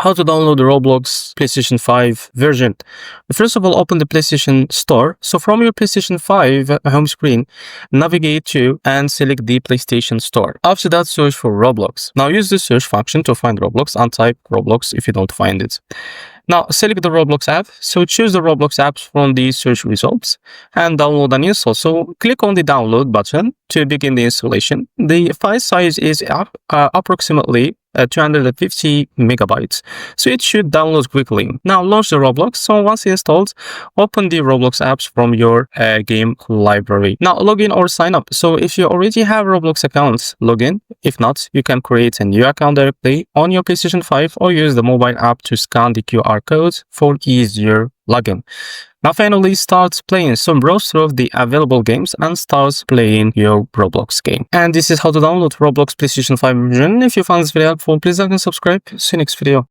how to download the Roblox PlayStation 5 version. First of all, open the PlayStation Store. So from your PlayStation 5 home screen, navigate to and select the PlayStation Store. After that, search for Roblox. Now use the search function to find Roblox and type Roblox if you don't find it. Now select the Roblox app. So choose the Roblox app from the search results and download and install. So click on the download button to begin the installation. The file size is approximately 250 megabytes, so it should download quickly. Now launch the Roblox. So once installed, open the Roblox apps from your game library. Now log in or sign up. So if you already have Roblox accounts, log in. If not, you can create a new account directly on your PlayStation 5 or use the mobile app to scan the QR code for easier login. Now finally, start playing. So browse through the available games and start playing your Roblox game. And this is how to download Roblox PlayStation 5 version. If you found this video helpful, please like and subscribe. See you next video.